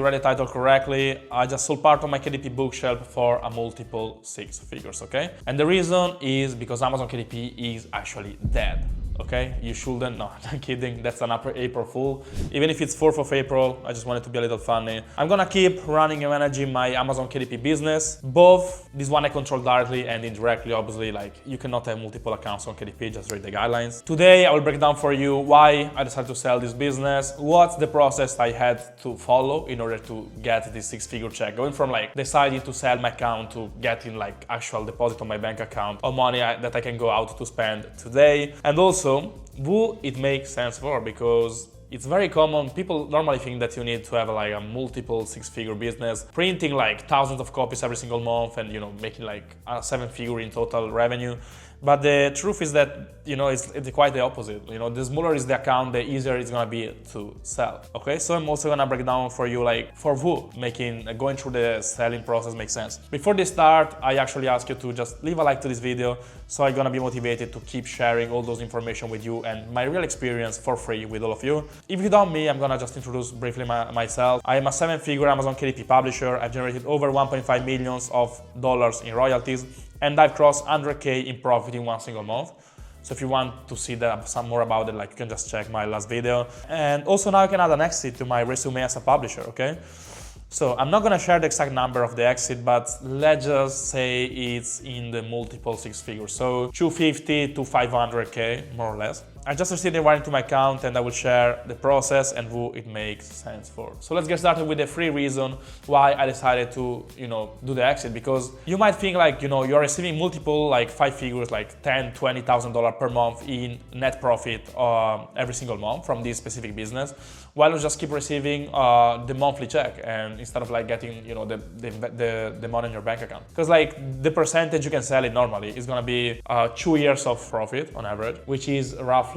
You read the title correctly. I just sold part of my KDP bookshelf for a multiple 6 figures, okay? And the reason is because Amazon KDP is actually dead. Okay, you shouldn't, no, I'm kidding, that's an April Fool. Even if it's 4th of April, I just wanted to be a little funny. I'm gonna keep running and managing my Amazon KDP business. Both, this one I control directly and indirectly, obviously, like you cannot have multiple accounts on KDP, just read the guidelines. Today, I will break down for you why I decided to sell this business, what's the process I had to follow in order to get this 6-figure check, going from like deciding to sell my account to getting like actual deposit on my bank account or money that I can go out to spend today. And also, who it makes sense for, because it's very common. People normally think that you need to have like a multiple 6-figure business, printing like thousands of copies every single month and, you know, making like a 7-figure in total revenue. But the truth is that, you know, it's quite the opposite. You know, the smaller is the account, the easier it's gonna be to sell. Okay, so I'm also gonna break down for you like for who going through the selling process makes sense. Before they start, I actually ask you to just leave a like to this video, so I'm gonna be motivated to keep sharing all those information with you and my real experience for free with all of you. If you don't me, I'm gonna just introduce briefly myself. I am a 7-figure Amazon KDP publisher. I've generated over 1.5 millions of dollars in royalties, and I've crossed 100K in profit in one single month. So if you want to see some more about it, like you can just check my last video. And also now I can add an exit to my resume as a publisher, okay? So I'm not gonna share the exact number of the exit, but let's just say it's in the multiple 6 figures. So 250 to 500K, more or less. I just received the wire into my account and I will share the process and who it makes sense for. So let's get started with the 3 reasons why I decided to, you know, do the exit. Because you might think like, you know, you're receiving multiple like 5 figures, like $10,000, $20,000 per month in net profit every single month from this specific business. Why not just keep receiving the monthly check, and instead of like getting, you know, the money in your bank account? Because like the percentage you can sell it normally is gonna be 2 years of profit on average, which is roughly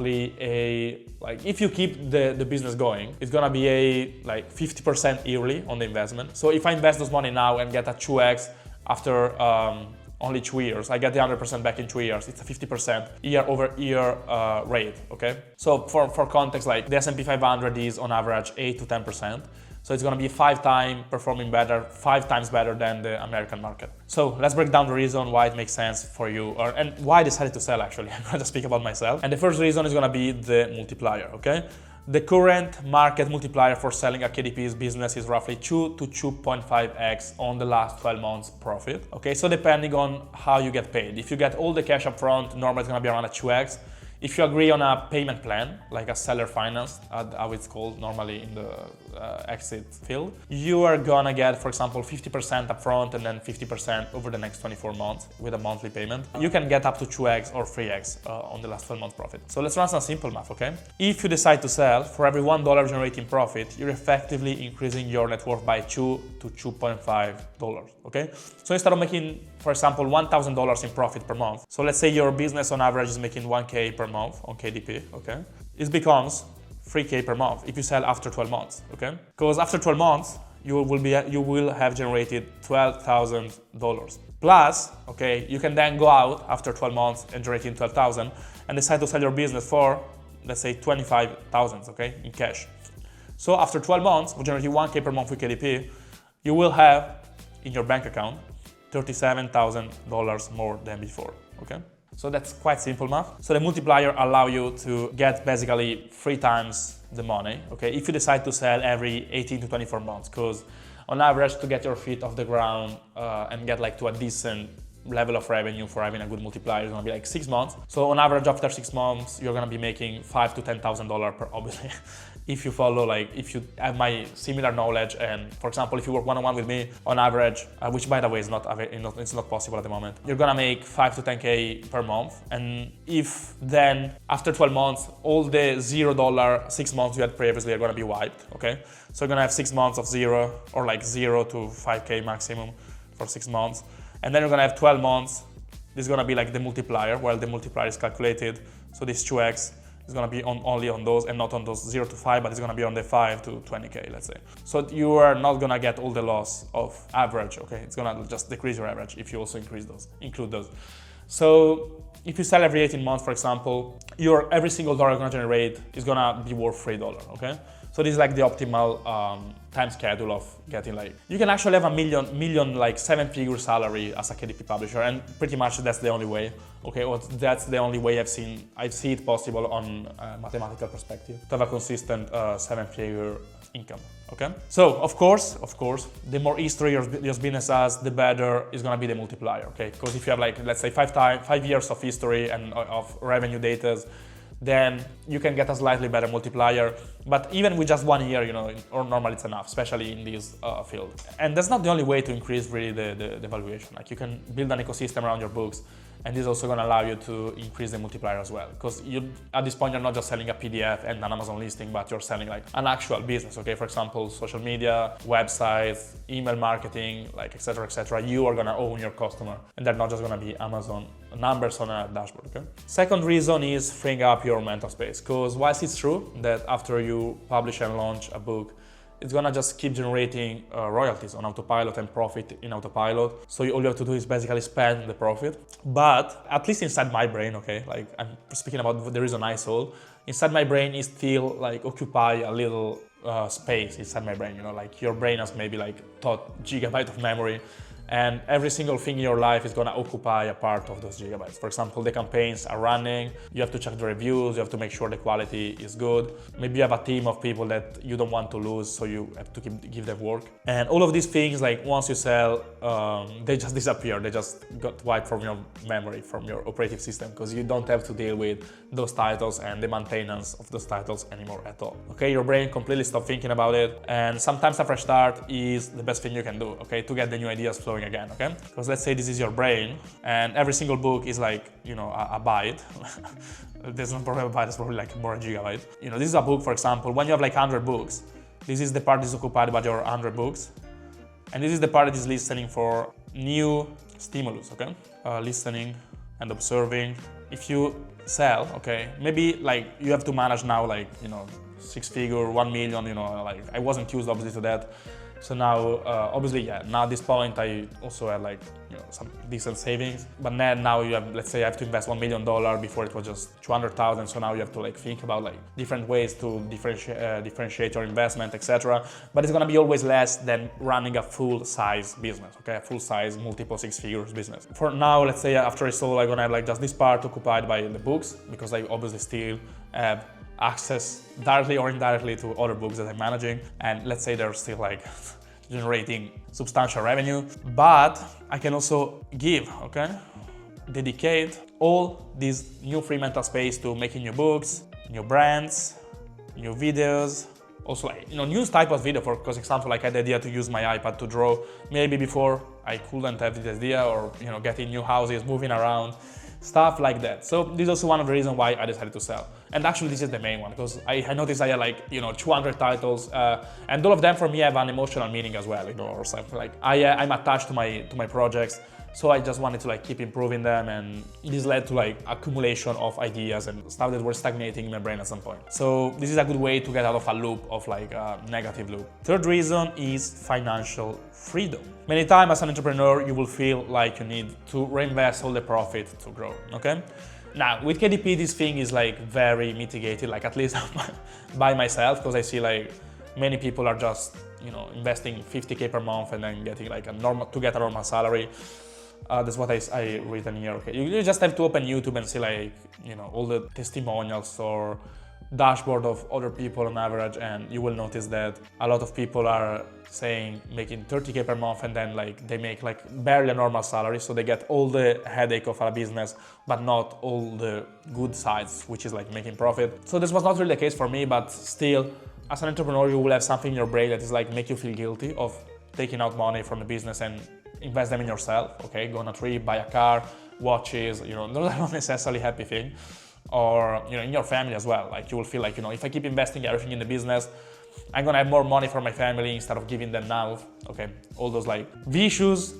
like if you keep the business going, it's gonna be a like 50% yearly on the investment. So if I invest those money now and get a 2x after only 2 years, I get the 100% back in 2 years. It's a 50% year-over-year rate, okay? So for context, like the S&P 500 is on average 8 to 10%. So it's gonna be 5 times better than the American market. So let's break down the reason why it makes sense for you, and why I decided to sell actually. I'm gonna speak about myself. And the first reason is gonna be the multiplier, okay? The current market multiplier for selling a KDP's business is roughly 2 to 2.5x on the last 12 months profit. Okay, so depending on how you get paid. If you get all the cash up front, normally it's gonna be around a 2x. If you agree on a payment plan, like a seller finance, how it's called normally in the exit field, you are gonna get, for example, 50% upfront and then 50% over the next 24 months with a monthly payment. You can get up to 2x or 3x on the last 12 months profit. So let's run some simple math, okay? If you decide to sell, for every $1 generating profit, you're effectively increasing your net worth by $2 to $2.5, okay? So instead of making, for example, $1,000 in profit per month, so let's say your business on average is making 1K per month on KDP, okay? It becomes 3K per month if you sell after 12 months, okay? Because after 12 months, you will have generated $12,000. Plus, okay, you can then go out after 12 months and generating 12,000 and decide to sell your business for, let's say, 25,000, okay, in cash. So after 12 months, we're generating 1K per month with KDP, you will have in your bank account $37,000 more than before, okay? So that's quite simple math. So the multiplier allows you to get basically 3 times the money, okay, if you decide to sell every 18 to 24 months, because on average to get your feet off the ground and get like to a decent level of revenue for having a good multiplier is gonna be like 6 months. So on average after 6 months, you're gonna be making $5,000 to $10,000 per, obviously. If you follow, like, if you have my similar knowledge, and for example, if you work one-on-one with me, on average, which by the way is it's not possible at the moment, you're gonna make 5 to 10K per month. And if then after 12 months, all the $0 6 months you had previously are gonna be wiped, okay? So you're gonna have 6 months of 0 or like 0 to 5K maximum for 6 months. And then you're gonna have 12 months. This is gonna be like the multiplier, while the multiplier is calculated. So this 2x is gonna be only on those and not on those 0 to 5, but it's gonna be on the 5 to 20K, let's say. So you are not gonna get all the loss of average, okay? It's gonna just decrease your average if you also include those. So if you sell every 18 months, for example, every single dollar you're gonna generate is gonna be worth $3, okay? So this is like the optimal time schedule of getting like, you can actually have a million like 7-figure salary as a KDP publisher, and pretty much that's the only way. Okay, well, that's the only way I see it possible on a mathematical perspective to have a consistent 7-figure income. Okay, so of course, the more history your business has, the better is gonna be the multiplier. Okay, because if you have like, let's say 5 years of history and of revenue data, then you can get a slightly better multiplier. But even with just 1 year, you know, or normally it's enough, especially in this field. And that's not the only way to increase really the valuation. Like, you can build an ecosystem around your books, and this is also going to allow you to increase the multiplier as well. Because at this point, you're not just selling a PDF and an Amazon listing, but you're selling like an actual business. Okay, for example, social media, websites, email marketing, like etc. etc. You are going to own your customer, and they're not just going to be Amazon numbers on a dashboard. Okay. Second reason is freeing up your mental space. Because whilst it's true that after you publish and launch a book, it's gonna just keep generating royalties on autopilot and profit in autopilot. So all you have to do is basically spend the profit. But at least inside my brain, okay, like I'm speaking about the reason I sold, inside my brain is still like occupy a little space inside my brain. You know, like your brain has maybe like 2 gigabytes of memory, and every single thing in your life is going to occupy a part of those gigabytes. For example, the campaigns are running, you have to check the reviews, you have to make sure the quality is good. Maybe you have a team of people that you don't want to lose, so you have to give them work. And all of these things, like once you sell, they just disappear. They just got wiped from your memory, from your operating system, because you don't have to deal with those titles and the maintenance of those titles anymore at all. Okay, your brain completely stopped thinking about it, and sometimes a fresh start is the best thing you can do, okay, to get the new ideas flowing again. Okay, because let's say this is your brain and every single book is like, you know, a byte. There's not probably a byte, it's probably like more a gigabyte. You know, this is a book, for example. When you have like 100 books, this is the part that is occupied by your 100 books, and this is the part that is listening for new stimulus. Okay, listening and observing. If you sell, okay, maybe like you have to manage now, like, you know, 6-figure, 1 million, you know, like I wasn't used obviously to that. So now, obviously, yeah, now at this point, I also had like, you know, some decent savings. But then now you have, let's say I have to invest $1 million, before it was just 200,000. So now you have to like think about like different ways to differentiate your investment, etc. But it's gonna be always less than running a full-size business, okay? A full-size, multiple 6 figures business. For now, let's say after I sold, I'm gonna have like just this part occupied by the books, because I obviously still have access directly or indirectly to other books that I'm managing, and let's say they're still like generating substantial revenue. But I can also give, okay, dedicate all this new free mental space to making new books, new brands, new videos, also like, you know, new type of video. For example, like I had the idea to use my iPad to draw. Maybe before I couldn't have this idea, or, you know, getting new houses, moving around, stuff like that. So this is also one of the reasons why I decided to sell. And actually this is the main one, because I noticed I had like, you know, 200 titles, and all of them for me have an emotional meaning as well, you know, or something like I'm attached to my projects. So I just wanted to like keep improving them, and this led to like accumulation of ideas and stuff that were stagnating in my brain at some point. So this is a good way to get out of a loop, of like a negative loop. Third reason is financial freedom. Many times as an entrepreneur, you will feel like you need to reinvest all the profit to grow, okay? Now, with KDP, this thing is like very mitigated, like at least by myself, because I see like many people are just, you know, investing 50K per month and then getting like to get a normal salary. That's what I written here. Okay, you just have to open YouTube and see like, you know, all the testimonials or dashboard of other people on average, and you will notice that a lot of people are saying making 30K per month, and then like they make like barely a normal salary, so they get all the headache of a business but not all the good sides, which is like making profit. So this was not really the case for me, but still, as an entrepreneur, you will have something in your brain that is like make you feel guilty of taking out money from the business and invest them in yourself. Okay, go on a trip, buy a car, watches, you know, those are not necessarily happy thing. Or, you know, in your family as well, like you will feel like, you know, if I keep investing everything in the business, I'm gonna have more money for my family instead of giving them now. Okay, all those like vicious,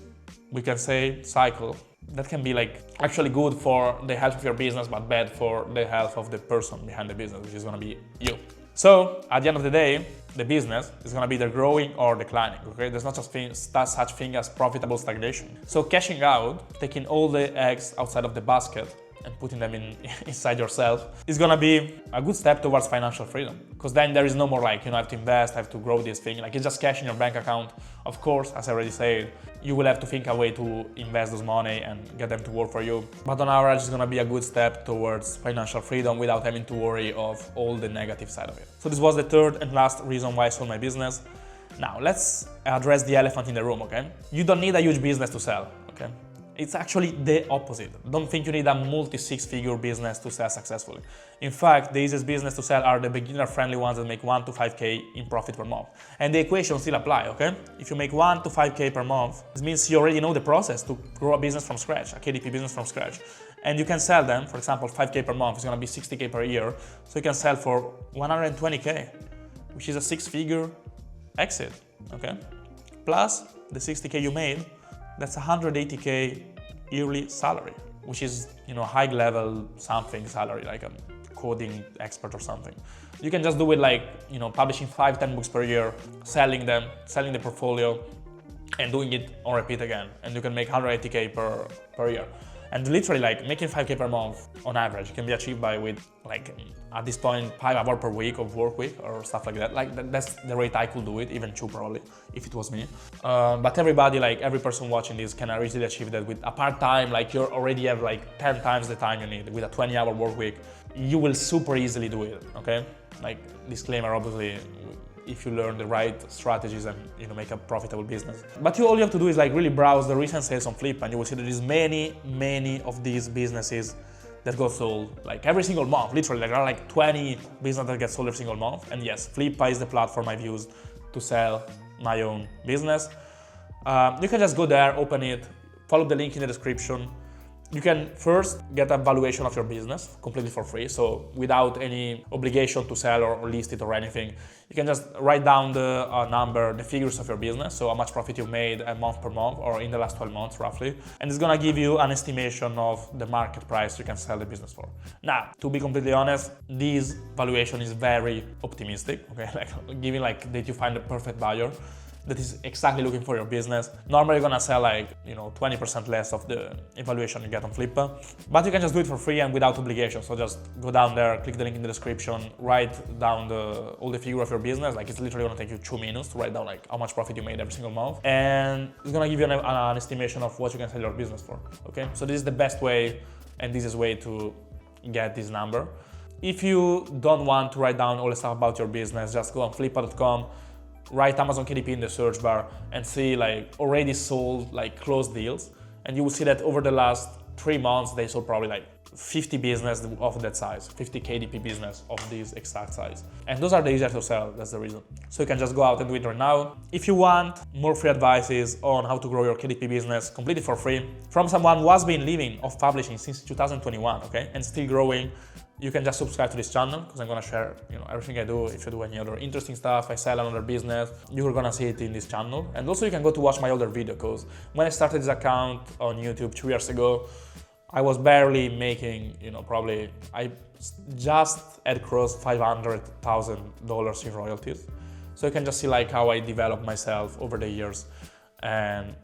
we can say, cycle that can be like actually good for the health of your business but bad for the health of the person behind the business, which is gonna be you. So at the end of the day, the business is gonna be either growing or declining. Okay, there's not such thing as profitable stagnation. So cashing out, taking all the eggs outside of the basket, and putting them inside yourself is gonna be a good step towards financial freedom. Because then there is no more like, I have to invest, I have to grow this thing. Like, it's just cash in your bank account. Of course, as I already said, you will have to think a way to invest those money and get them to work for you. But on average, it's gonna be a good step towards financial freedom without having to worry of all the negative side of it. So this was the third and last reason why I sold my business. Now, let's address the elephant in the room, okay? You don't need a huge business to sell, okay? It's actually the opposite. Don't think you need a multi-six-figure business to sell successfully. In fact, the easiest business to sell are the beginner-friendly ones that make 1 to 5K in profit per month. And the equation still apply, okay? If you make 1 to 5K per month, this means you already know the process to grow a business from scratch, a KDP business from scratch. And you can sell them, for example, 5K per month is gonna be 60K per year. So you can sell for 120K, which is a six-figure exit, okay? Plus the 60K you made, that's 180K yearly salary, which is, high level something salary, like a coding expert or something. You can just do it like, publishing 5-10 books per year, selling them, selling the portfolio, and doing it on repeat again. And you can make 180K per year. And literally, like, making 5K per month on average can be achieved with at this point 5 hours per week of work week or stuff like that. Like, that's the rate I could do it, even 2 probably, if it was me. But everybody, every person watching this can easily achieve that with a part-time. Like, you already have 10 times the time you need with a 20-hour work week. You will super easily do it, okay? Like, disclaimer, obviously, if you learn the right strategies and make a profitable business. But all you have to do is really browse the recent sales on Flip, and you will see that there's many of these businesses that got sold every single month. Literally, there are 20 businesses that get sold every single month. And yes, Flippa is the platform I've used to sell my own business. You can just go there, open it, follow the link in the description. You can first get a valuation of your business completely for free, so without any obligation to sell or list it or anything. You can just write down the number, the figures of your business, so how much profit you've made a month per month or in the last 12 months roughly, and it's gonna give you an estimation of the market price you can sell the business for. Now, to be completely honest, this valuation is very optimistic, okay? Giving that you find the perfect buyer that is exactly looking for your business. Normally you're gonna sell 20% less of the evaluation you get on Flippa, but you can just do it for free and without obligation. So just go down there, click the link in the description, write down all the figure of your business. It's literally gonna take you 2 minutes to write down how much profit you made every single month, and it's gonna give you an estimation of what you can sell your business for, okay? So this is the best way and this is way to get this number. If you don't want to write down all the stuff about your business, just go on flippa.com, write Amazon KDP in the search bar and see already sold closed deals, and you will see that over the last 3 months they sold probably 50 business of that size, 50 KDP business of this exact size. And those are the easier to sell, that's the reason. So you can just go out and do it right now. If you want more free advices on how to grow your KDP business completely for free from someone who has been living off publishing since 2021, okay, and still growing, you can just subscribe to this channel, because I'm gonna share everything I do. If you do any other interesting stuff, I sell another business, you're gonna see it in this channel. And also you can go to watch my older video, because when I started this account on YouTube 2 years ago, I was barely making, probably, I just had crossed $500,000 in royalties. So you can just see how I developed myself over the years, and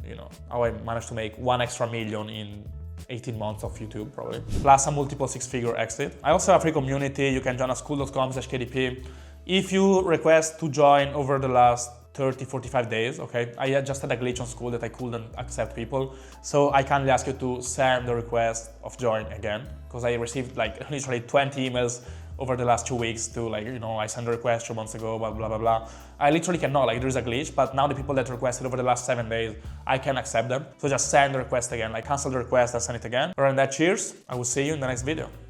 how I managed to make 1 extra million in 18 months of YouTube probably, plus a multiple 6-figure exit. I also have a free community. You can join at skool.com/KDP. If you request to join over the last 30-45 days, okay, I just had a glitch on Skool that I couldn't accept people, so I kindly ask you to send the request of join again, because I received literally 20 emails over the last 2 weeks to I sent a request 2 months ago, blah, blah, blah, blah. I literally cannot, there's a glitch, but now the people that requested over the last 7 days, I can accept them. So just send the request again, cancel the request and send it again. Other than that, cheers. I will see you in the next video.